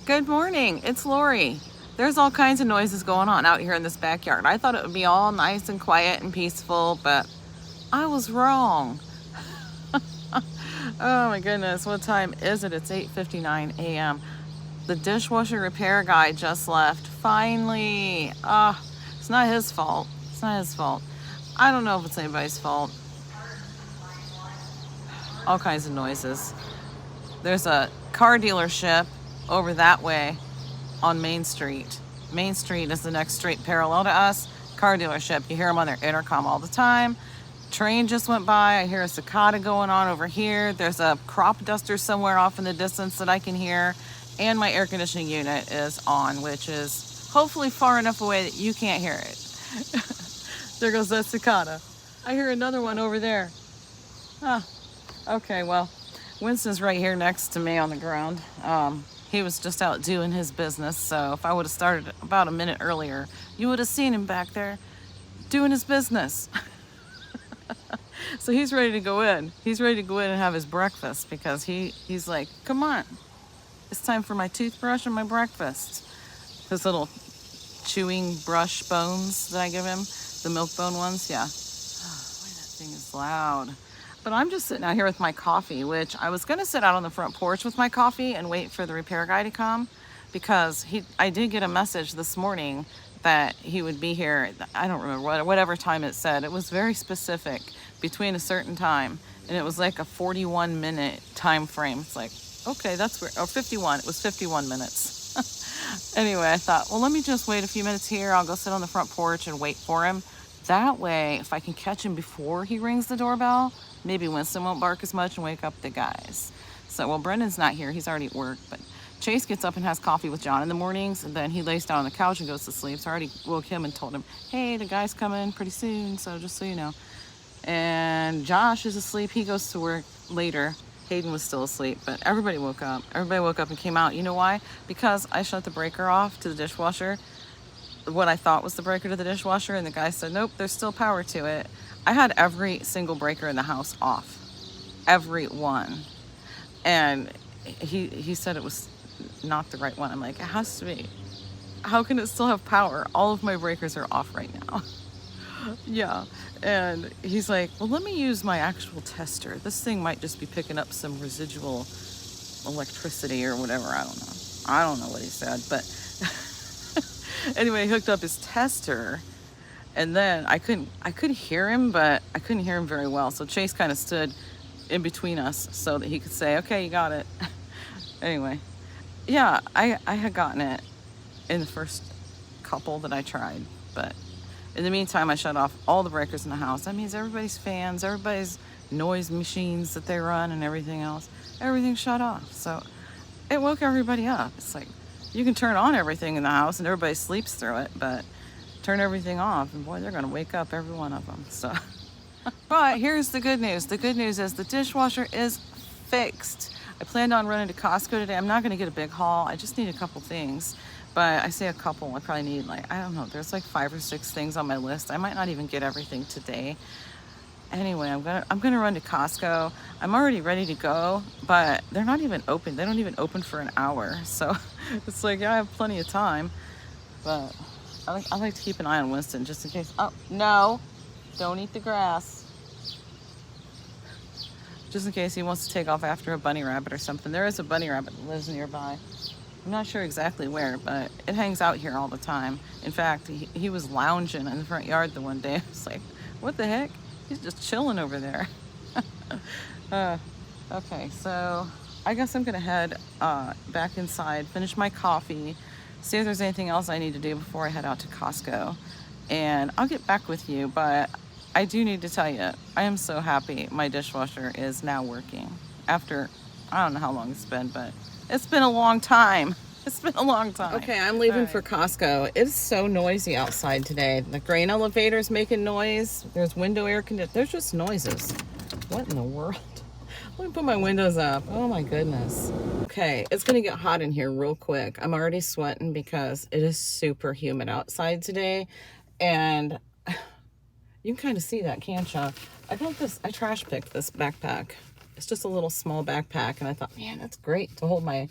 Good morning. It's Lori. There's all kinds of noises going on out here in this backyard. I thought it would be all nice and quiet and peaceful, but I was wrong. Oh my goodness, what time is it? It's 8:59 a.m. The dishwasher repair guy just left. Finally. It's not his fault. It's not his fault. I don't know if it's anybody's fault. All kinds of noises. There's a car dealership over that way on Main Street. Main Street is the next straight parallel to us. Car dealership. You hear them on their intercom all the time. Train just went by. I hear a cicada going on over here. There's a crop duster somewhere off in the distance that I can hear. And my air conditioning unit is on, which is hopefully far enough away that you can't hear it. There goes that cicada. I hear another one over there. Okay, well, Winston's right here next to me on the ground. He was just out doing his business, so if I would have started about a minute earlier, you would have seen him back there doing his business. So he's ready to go in. He's ready to go in and have his breakfast because he's like, come on, it's time for my toothbrush and my breakfast. His little chewing brush bones that I give him, the milk bone ones, yeah. Boy, that thing is loud. But I'm just sitting out here with my coffee, which I was gonna sit out on the front porch with my coffee and wait for the repair guy to come because I did get a message this morning that he would be here. I don't remember whatever time it said. It was very specific between a certain time, and it was like a 41-minute time frame. It's like, okay, that's weird. Or 51. It was 51 minutes. Anyway, I thought, well, let me just wait a few minutes here. I'll go sit on the front porch and wait for him. That way, if I can catch him before he rings the doorbell, maybe Winston won't bark as much and wake up the guys. So, well, Brendan's not here. He's already at work, but Chase gets up and has coffee with John in the mornings, and then he lays down on the couch and goes to sleep. So I already woke him and told him, hey, the guy's coming pretty soon, so just so you know. And Josh is asleep. He goes to work later. Hayden was still asleep, but everybody woke up. Everybody woke up and came out. You know why? Because I shut the breaker off to the dishwasher, what I thought was the breaker to the dishwasher, and the guy said, nope, there's still power to it. I had every single breaker in the house off. Every one. And he said it was not the right one. I'm like, it has to be. How can it still have power? All of my breakers are off right now. Yeah. And he's like, well, let me use my actual tester. This thing might just be picking up some residual electricity or whatever. I don't know what he said, but anyway, he hooked up his tester, and then I could hear him, but I couldn't hear him very well. So Chase kind of stood in between us so that he could say, okay, you got it. Anyway, yeah, I had gotten it in the first couple that I tried, but in the meantime, I shut off all the breakers in the house. That means everybody's fans, everybody's noise machines that they run and everything else, everything shut off. So it woke everybody up. It's like, you can turn on everything in the house and everybody sleeps through it, but turn everything off and boy, they're gonna wake up, every one of them. So, but here's the good news. The good news is the dishwasher is fixed. I planned on running to Costco today. I'm not gonna get a big haul. I just need a couple things. But I say a couple, I probably need like, I don't know, there's like 5 or 6 things on my list. I might not even get everything today. Anyway, I'm gonna run to Costco. I'm already ready to go, but they're not even open. They don't even open for an hour. So it's like, yeah, I have plenty of time. But I like to keep an eye on Winston just in case. Oh, no, don't eat the grass. Just in case he wants to take off after a bunny rabbit or something. There is a bunny rabbit that lives nearby. I'm not sure exactly where, but it hangs out here all the time. In fact, he was lounging in the front yard the one day. I was like, what the heck? He's just chilling over there. Okay, so I guess I'm gonna head back inside, finish my coffee, see if there's anything else I need to do before I head out to Costco. And I'll get back with you, but I do need to tell you, I am so happy my dishwasher is now working. After, I don't know how long it's been, but it's been a long time. It's been a long time. Okay, I'm leaving for Costco. It's so noisy outside today. The grain elevator's making noise. There's window air conditioning. There's just noises. What in the world? Let me put my windows up. Oh my goodness. Okay, it's gonna get hot in here real quick. I'm already sweating because it is super humid outside today. And you can kind of see that, can't you? I trash picked this backpack. It's just a little small backpack, and I thought, man, that's great to hold my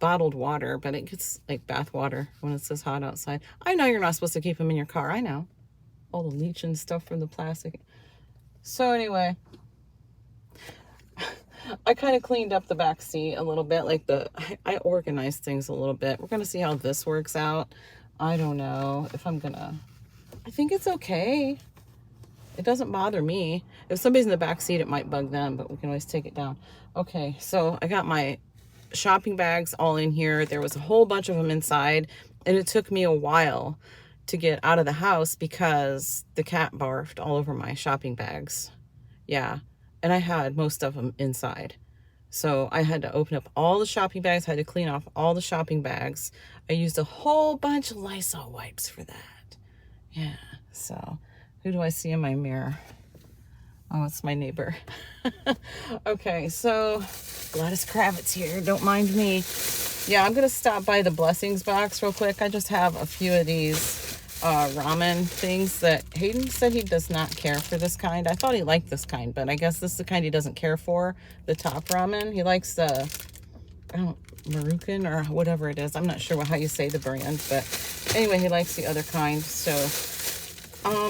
bottled water, but it gets like bath water when it's this hot outside. I know you're not supposed to keep them in your car. I know. All the leach and stuff from the plastic. So anyway, I kind of cleaned up the back seat a little bit. Like I organized things a little bit. We're going to see how this works out. I don't know if I'm going to. I think it's okay. It doesn't bother me. If somebody's in the back seat, it might bug them, but we can always take it down. Okay, so I got my shopping bags all in here. There was a whole bunch of them inside, and it took me a while to get out of the house because the cat barfed all over my shopping bags. Yeah, and I had most of them inside. So I had to open up all the shopping bags, had to clean off all the shopping bags. I used a whole bunch of Lysol wipes for that. Yeah, so who do I see in my mirror? Oh, it's my neighbor. Okay, so Gladys Kravitz here. Don't mind me. Yeah, I'm going to stop by the blessings box real quick. I just have a few of these ramen things that Hayden said he does not care for this kind. I thought he liked this kind, but I guess this is the kind he doesn't care for, the top ramen. He likes the, Marukan or whatever it is. I'm not sure how you say the brand, but anyway, he likes the other kind. So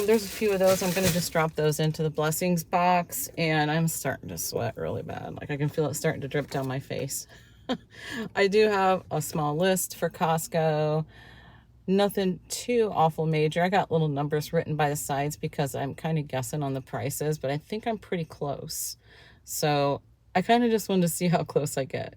there's a few of those. I'm going to just drop those into the blessings box, and I'm starting to sweat really bad. Like I can feel it starting to drip down my face. I do have a small list for Costco. Nothing too awful major. I got little numbers written by the sides because I'm kind of guessing on the prices, but I think I'm pretty close. So I kind of just wanted to see how close I get.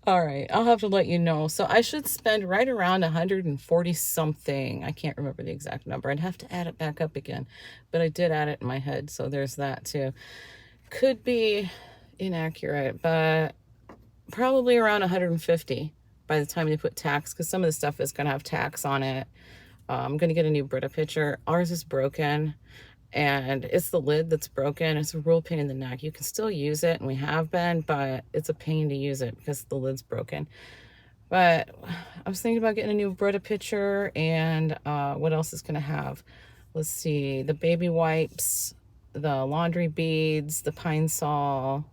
All right, I'll have to let you know. So I should spend right around 140 something. I can't remember the exact number. I'd have to add it back up again, but I did add it in my head, so there's that too. Could be inaccurate, but probably around 150 by the time they put tax, because some of the stuff is going to have tax on it. I'm going to get a new Brita pitcher. Ours is broken, and it's the lid that's broken. It's a real pain in the neck. You can still use it, and we have been, but it's a pain to use it because the lid's broken. But I was thinking about getting a new Brita pitcher, and what else is going to have? Let's see, the baby wipes, the laundry beads, the Pine Sol,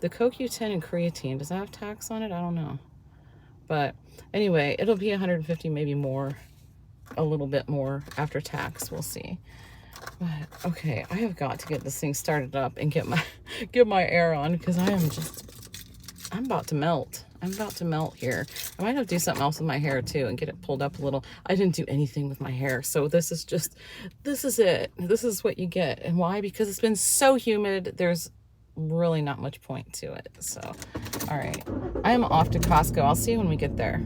the CoQ10 and creatine. Does that have tax on it? I don't know. But anyway, it'll be 150, maybe more, a little bit more after tax. We'll see. But okay, I have got to get this thing started up and get my air on, because I'm about to melt. I'm about to melt here. I might have to do something else with my hair too and get it pulled up a little. I didn't do anything with my hair, so this is it. This is what you get. And why? Because it's been so humid. There's really not much point to it. So all right, I am off to Costco. I'll see you when we get there.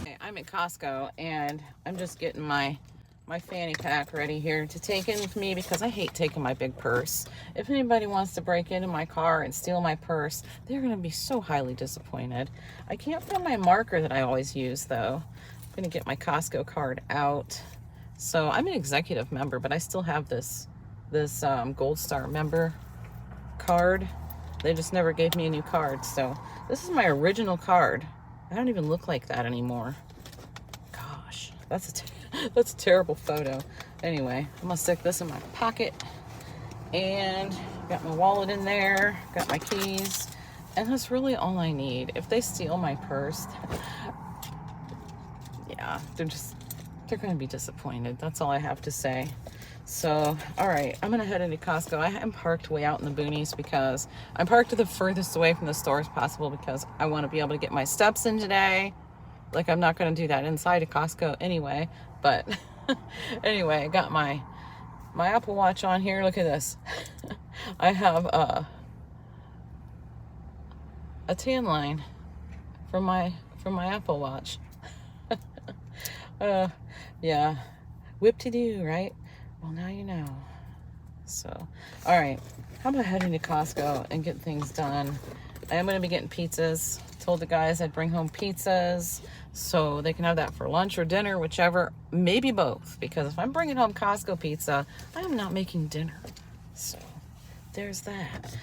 Okay, I'm at Costco, and I'm just getting my fanny pack ready here to take in with me, because I hate taking my big purse. If anybody wants to break into my car and steal my purse, they're going to be so highly disappointed. I can't find my marker that I always use, though. I'm going to get my Costco card out. So I'm an executive member, but I still have this Gold Star member card. They just never gave me a new card. So this is my original card. I don't even look like that anymore. Gosh, that's a terrible photo. Anyway, I'm gonna stick this in my pocket, and got my wallet in there, got my keys, and that's really all I need. If they steal my purse, yeah, they're gonna be disappointed. That's all I have to say. So, all right, I'm gonna head into Costco. I am parked way out in the boonies because I'm parked the furthest away from the store as possible, because I want to be able to get my steps in today. Like, I'm not going to do that inside of Costco anyway. But anyway, I got my Apple Watch on here. Look at this. I have a tan line from my Apple Watch. Yeah, whip-to-do, right? Well, now you know. So, all right, how about heading to Costco and get things done? I am going to be getting pizzas. Told the guys I'd bring home pizzas so they can have that for lunch or dinner, whichever, maybe both, because if I'm bringing home Costco pizza, I am not making dinner. So there's that.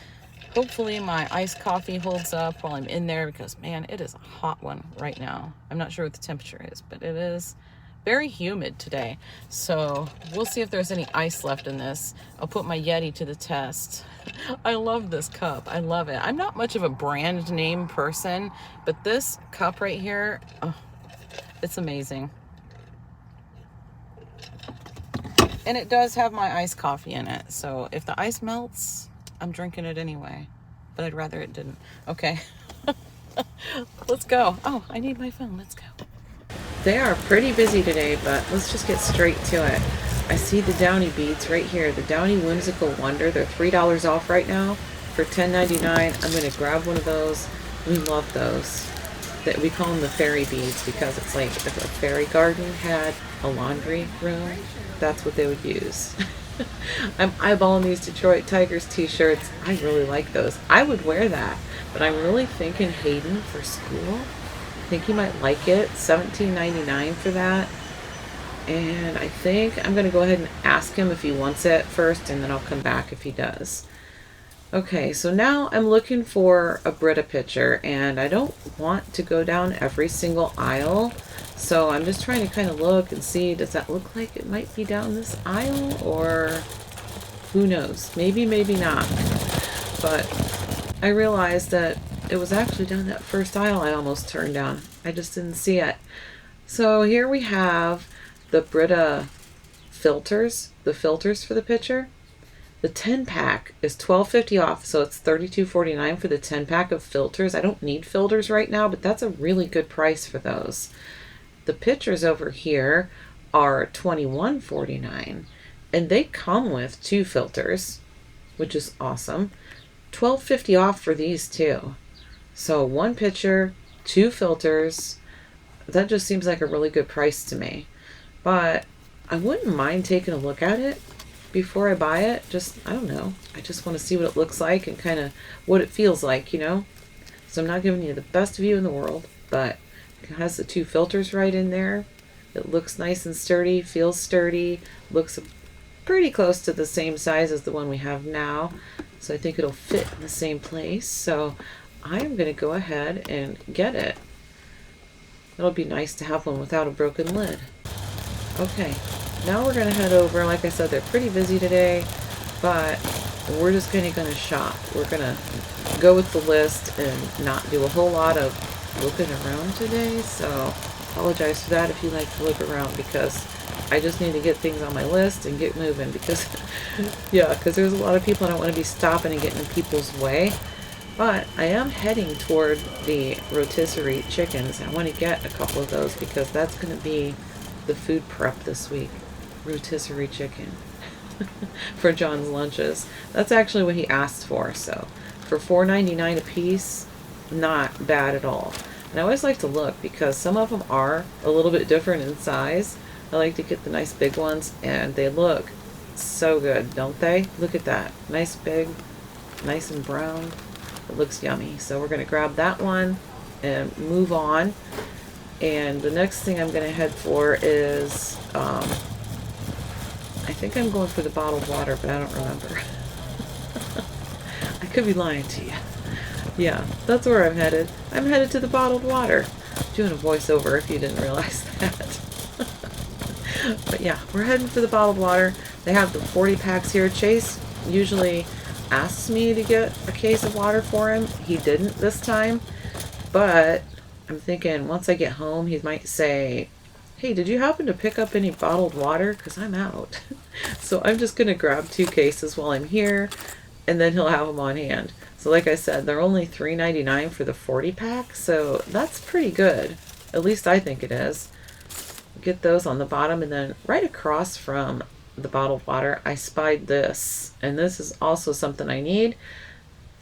Hopefully my iced coffee holds up while I'm in there because, man, it is a hot one right now. I'm not sure what the temperature is, but it is very humid today. So we'll see if there's any ice left in this. I'll put my Yeti to the test. I love this cup. I love it. I'm not much of a brand name person, but this cup right here, oh, it's amazing. And it does have my iced coffee in it. So if the ice melts, I'm drinking it anyway. But I'd rather it didn't. Okay. Let's go. Oh, I need my phone. Let's go. They are pretty busy today, but let's just get straight to it. I see the Downy beads right here. The Downy Whimsical Wonder. They're $3 off right now for $10.99. I'm going to grab one of those. We love those. We call them the fairy beads because it's like if a fairy garden had a laundry room, that's what they would use. I'm eyeballing these Detroit Tigers t-shirts. I really like those. I would wear that, but I'm really thinking Hayden for school. I think he might like it. $17.99 for that. And I think I'm going to go ahead and ask him if he wants it first, and then I'll come back if he does. Okay, so now I'm looking for a Brita pitcher, and I don't want to go down every single aisle. So I'm just trying to kind of look and see, does that look like it might be down this aisle, or who knows? Maybe, maybe not. But I realized that it was actually down that first aisle I almost turned down. I just didn't see it. So here we have the Brita filters, the filters for the pitcher. The 10-pack is $12.50 off, so it's $32.49 for the 10-pack of filters. I don't need filters right now, but that's a really good price for those. The pitchers over here are $21.49, and they come with 2 filters, which is awesome. $12.50 off for these too. So 1 pitcher, 2 filters. That just seems like a really good price to me. But I wouldn't mind taking a look at it before I buy it. I don't know. I just want to see what it looks like and kind of what it feels like, you know? So I'm not giving you the best view in the world, but it has the 2 filters right in there. It looks nice and sturdy, feels sturdy, looks pretty close to the same size as the one we have now. So I think it'll fit in the same place. So I'm going to go ahead and get it. It'll be nice to have one without a broken lid. Okay, now we're going to head over. Like I said, they're pretty busy today, but we're just kind of going to shop. We're going to go with the list and not do a whole lot of looking around today. So apologize for that if you like to look around, because I just need to get things on my list and get moving, because yeah, because there's a lot of people. I don't want to be stopping and getting in people's way. But I am heading toward the rotisserie chickens. I want to get a couple of those because that's going to be the food prep this week. Rotisserie chicken for John's lunches. That's actually what he asked for. So for $4.99 a piece, not bad at all. And I always like to look because some of them are a little bit different in size. I like to get the nice big ones, and they look so good, don't they? Look at that. Nice big, nice and brown. It looks yummy. So we're going to grab that one and move on. And the next thing I'm going to head for is, I think I'm going for the bottled water, but I don't remember. I could be lying to you. Yeah, that's where I'm headed. I'm headed to the bottled water. I'm doing a voiceover if you didn't realize that. But yeah, we're heading for the bottled water. They have the 40 packs here. Chase usually asks me to get a case of water for him. He didn't this time, but I'm thinking once I get home, he might say, hey, did you happen to pick up any bottled water? Because I'm out. So I'm just going to grab 2 cases while I'm here, and then he'll have them on hand. So like I said, they're only $3.99 for the 40 pack, so that's pretty good. At least I think it is. Get those on the bottom, and then right across from the bottled water, I spied this, and this is also something I need.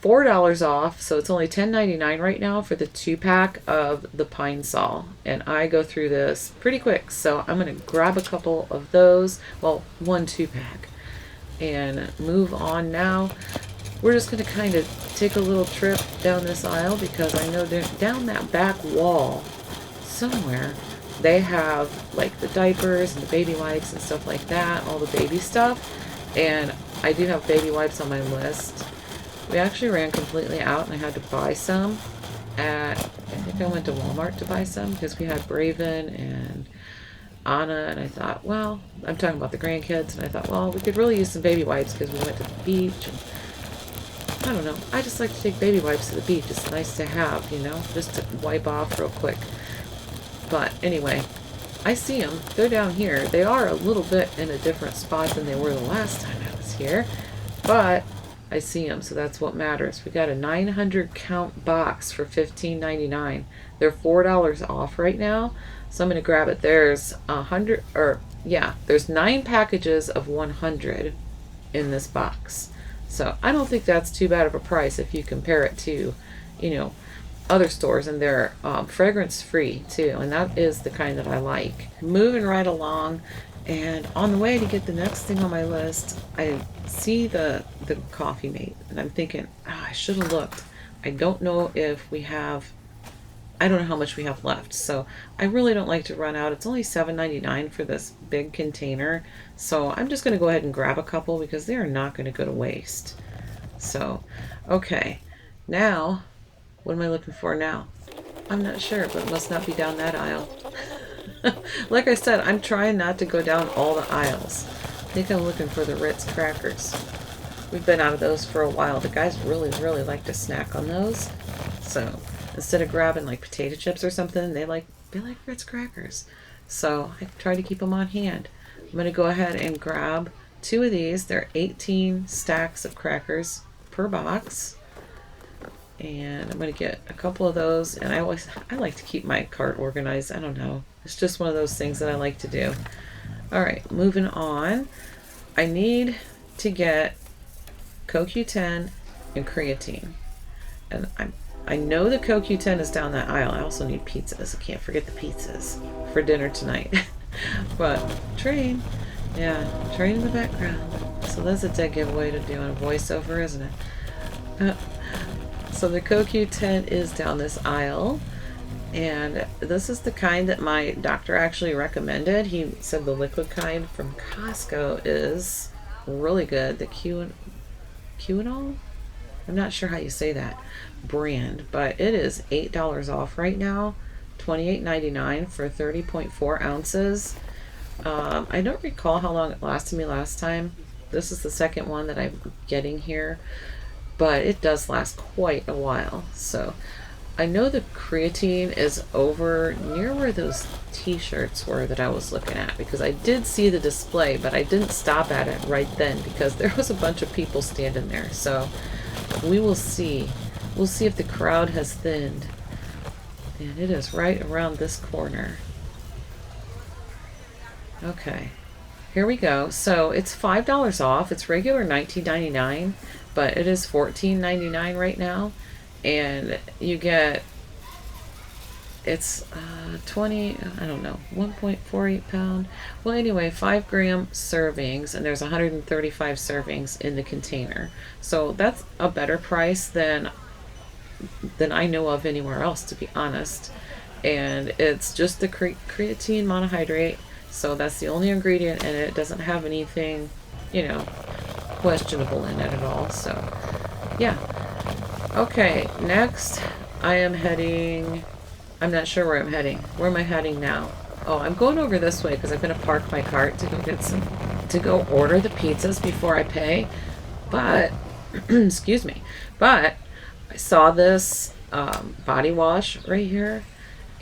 $4 off, so it's only $10.99 right now for the 2-pack of the Pine Sol, and I go through this pretty quick, so I'm going to grab a couple of those, well, 1 2-pack, and move on now. We're just going to kind of take a little trip down this aisle, because I know down that back wall somewhere they have like the diapers and the baby wipes and stuff like that, all the baby stuff. And I do have baby wipes on my list. We actually ran completely out and I had to buy some at, I think I went to Walmart to buy some because we had Braven and Anna, and I thought, well, I'm talking about the grandkids, and I thought, well, we could really use some baby wipes because we went to the beach, and I don't know, I just like to take baby wipes to the beach. It's nice to have, you know, just to wipe off real quick. But anyway, I see them. They're down here. They are a little bit in a different spot than they were the last time I was here, but I see them, so that's what matters. We got a 900 count box for $15.99. They're $4 off right now, so I'm gonna grab it. There's 100, or yeah, there's 9 packages of 100 in this box. So I don't think that's too bad of a price if you compare it to, you know, other stores, and they're fragrance free too, and that is the kind that I like. Moving right along, and on the way to get the next thing on my list, I see the coffee mate, and I'm thinking, I should have looked. I don't know if we have, I don't know how much we have left, so I really don't like to run out. It's only $7.99 for this big container, so I'm just going to go ahead and grab a couple because they are not going to go to waste. So, okay, now, what am I looking for now? I'm not sure, but it must not be down that aisle. Like I said, I'm trying not to go down all the aisles. I think I'm looking for the Ritz crackers. We've been out of those for a while. The guys really, really like to snack on those. So instead of grabbing like potato chips or something, they like Ritz crackers. So I try to keep them on hand. I'm going to go ahead and grab 2 of these. They're 18 stacks of crackers per box. And I'm going to get a couple of those. And I like to keep my cart organized. I don't know. It's just one of those things that I like to do. Alright, moving on. I need to get CoQ10 and creatine. And I know the CoQ10 is down that aisle. I also need pizzas. I can't forget the pizzas for dinner tonight. But train. Yeah, train in the background. So that's a dead giveaway to doing a voiceover, isn't it? So the CoQ10 is down this aisle. And this is the kind that my doctor actually recommended. He said the liquid kind from Costco is really good. The Q&All? I'm not sure how you say that brand, but it is $8 off right now. $28.99 for 30.4 ounces. I don't recall how long it lasted me last time. This is the second one that I'm getting here, but it does last quite a while. So I know the creatine is over near where those t-shirts were that I was looking at, because I did see the display, but I didn't stop at it right then because there was a bunch of people standing there. So we will see. We'll see if the crowd has thinned. And it is right around this corner. Okay, here we go. So it's $5 off. It's regular $19.99, but it is $14.99 right now. And you get, it's 20, I don't know, 1.48 pound. Well, anyway, 5 gram servings, and there's 135 servings in the container. So that's a better price than I know of anywhere else, to be honest. And it's just the creatine monohydrate. So that's the only ingredient in it. It doesn't have anything, you know, questionable in it at all. So, yeah. Okay, next I am heading, I'm not sure where I'm heading. Where am I heading now? Oh, I'm going over this way because I'm going to park my cart to go get to go order the pizzas before I pay. But, excuse me, but I saw this body wash right here,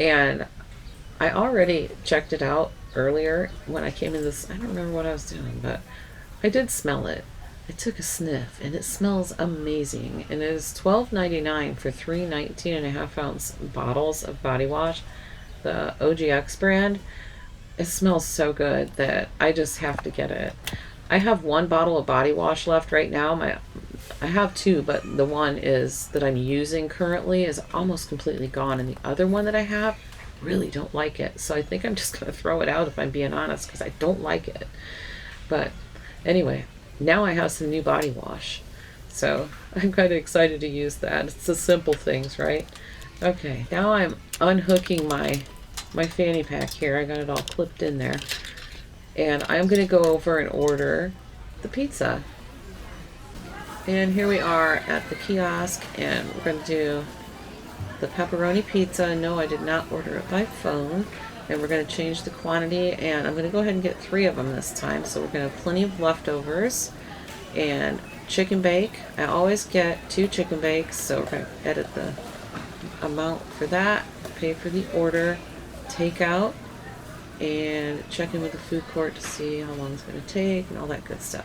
and I already checked it out earlier when I came in this, I don't remember what I was doing, but I did smell it. I took a sniff, and it smells amazing. And it is $12.99 for 3 19.5 ounce bottles of body wash. The OGX brand. It smells so good that I just have to get it. I have 1 bottle of body wash left right now. I have 2, but the one that I'm using currently is almost completely gone. And the other one that I have, really don't like it. So I think I'm just going to throw it out if I'm being honest, because I don't like it. But anyway, now I have some new body wash, so I'm kind of excited to use that. It's the simple things, right? Okay, now I'm unhooking my fanny pack here. I got it all clipped in there, and I'm gonna go over and order the pizza. And here we are at the kiosk, and we're going to do the pepperoni pizza. No, I did not order it by phone. And we're going to change the quantity, and I'm going to go ahead and get 3 of them this time. So we're going to have plenty of leftovers. And chicken bake. I always get 2 chicken bakes, so we're going to edit the amount for that, pay for the order, take out, and check in with the food court to see how long it's going to take and all that good stuff.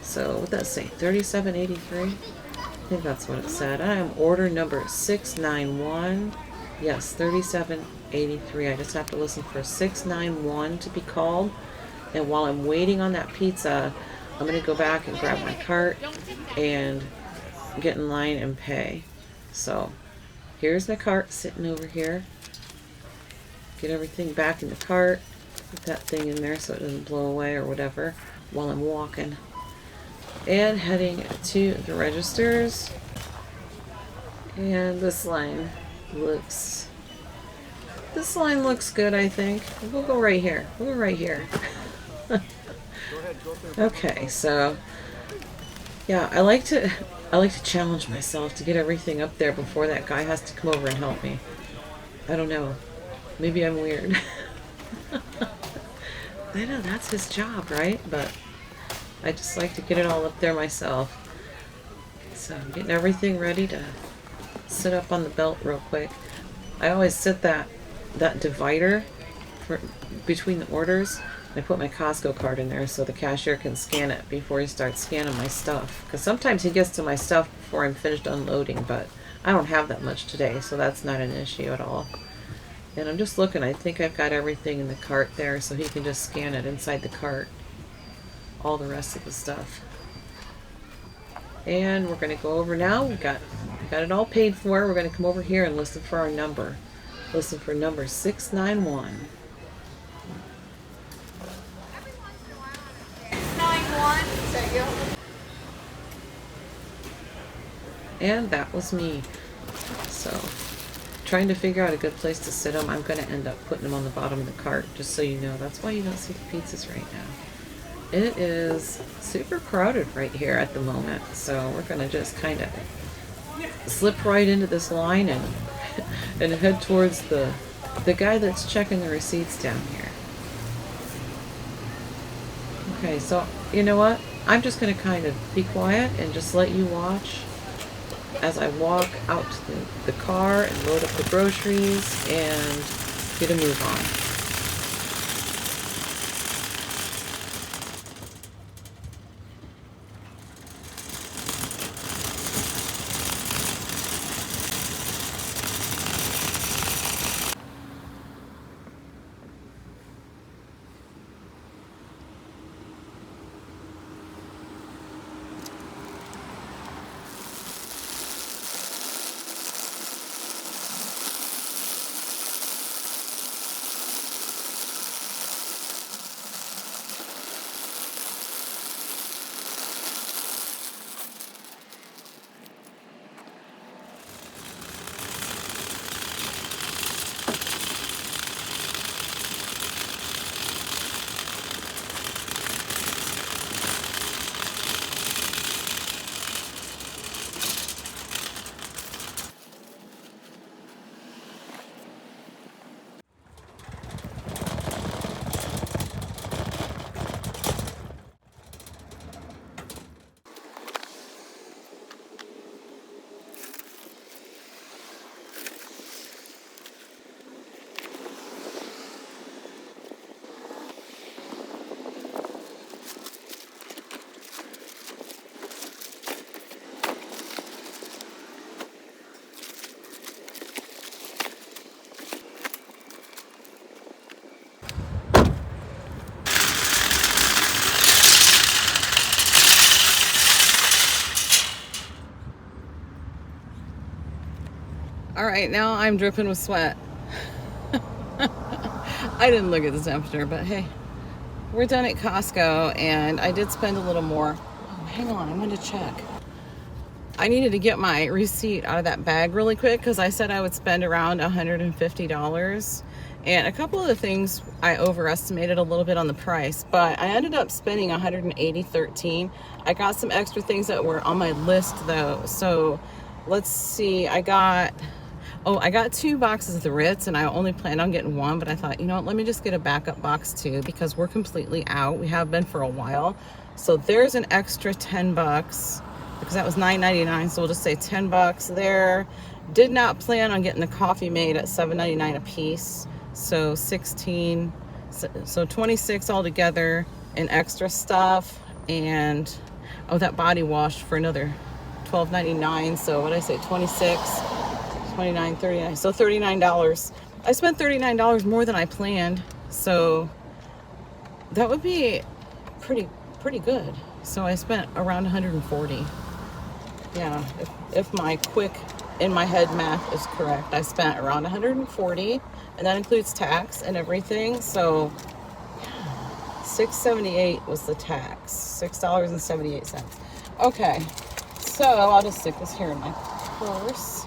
So what did that say? $37.83? I think that's what it said. I am order number 691. Yes, $37.83. I just have to listen for 691 to be called. And while I'm waiting on that pizza, I'm going to go back and grab my cart and get in line and pay. So here's my cart sitting over here. Get everything back in the cart. Put that thing in there so it doesn't blow away or whatever while I'm walking. And heading to the registers. And this line looks good, I think. We'll go right here. We'll go right here. Okay, so yeah, I like to challenge myself to get everything up there before that guy has to come over and help me. I don't know. Maybe I'm weird. I know that's his job, right? But I just like to get it all up there myself. So I'm getting everything ready to sit up on the belt real quick. I always sit that divider for between the orders. I put my Costco card in there so the cashier can scan it before he starts scanning my stuff. Because sometimes he gets to my stuff before I'm finished unloading, but I don't have that much today, so that's not an issue at all. And I'm just looking. I think I've got everything in the cart there, so he can just scan it inside the cart. All the rest of the stuff. And we're going to go over now. We got it all paid for. We're going to come over here and listen for our number. Listen for number 691. 691. And that was me. So, trying to figure out a good place to sit them. I'm going to end up putting them on the bottom of the cart, just so you know. That's why you don't see the pizzas right now. It is super crowded right here at the moment, so we're going to just kind of slip right into this line and and head towards the guy that's checking the receipts down here. Okay, so you know what? I'm just going to kind of be quiet and just let you watch as I walk out to the car and load up the groceries and get a move on. All right, now I'm dripping with sweat. I didn't look at the temperature, but hey, we're done at Costco, and I did spend a little more. Oh, hang on, I'm going to check. I needed to get my receipt out of that bag really quick because I said I would spend around $150, And a couple of the things I overestimated a little bit on the price, but I ended up spending $180.13. I got some extra things that were on my list though. So let's see, I got 2 boxes of the Ritz, and I only planned on getting one, but I thought, you know what, let me just get a backup box too, because we're completely out. We have been for a while. So there's an extra 10 bucks because that was $9.99. So we'll just say 10 bucks there. Did not plan on getting the coffee made at $7.99 a piece. So 16, so 26 altogether in extra stuff. And that body wash for another $12.99. So what did I say, 26, 29, 39, so $39. I spent $39 more than I planned. So that would be pretty good. So I spent around 140. Yeah, if my quick in my head math is correct, I spent around 140, and that includes tax and everything. So $6.78 was the tax, $6.78. Okay, so I'll just stick this here in my purse,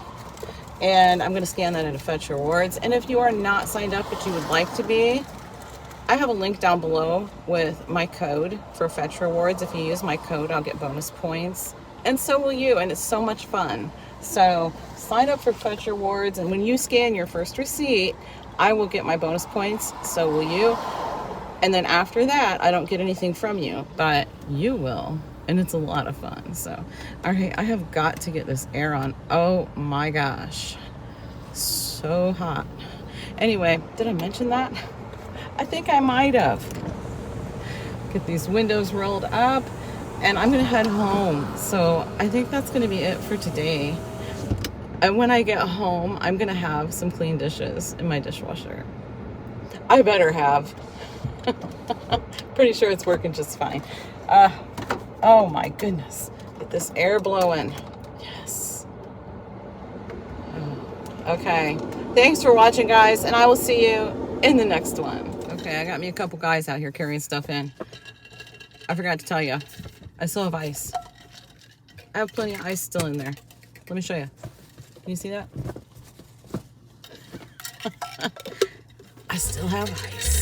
and I'm going to scan that into Fetch Rewards. And if you are not signed up but you would like to be, I have a link down below with my code for Fetch Rewards. If you use my code, I'll get bonus points, and so will you, and it's so much fun. So sign up for Fetch Rewards, and when you scan your first receipt, I will get my bonus points, so will you. And then after that, I don't get anything from you, but you will, and it's a lot of fun. So, all right, I have got to get this air on. Oh my gosh, so hot. Anyway, did I mention that? I think I might have. Get these windows rolled up, and I'm gonna head home. So I think that's gonna be it for today. And when I get home, I'm gonna have some clean dishes in my dishwasher. I better have. Pretty sure it's working just fine. Oh my goodness. Get this air blowing. Yes. Okay. Thanks for watching, guys, and I will see you in the next one. Okay, I got me a couple guys out here carrying stuff in. I forgot to tell you, I still have ice. I have plenty of ice still in there. Let me show you. Can you see that? I still have ice.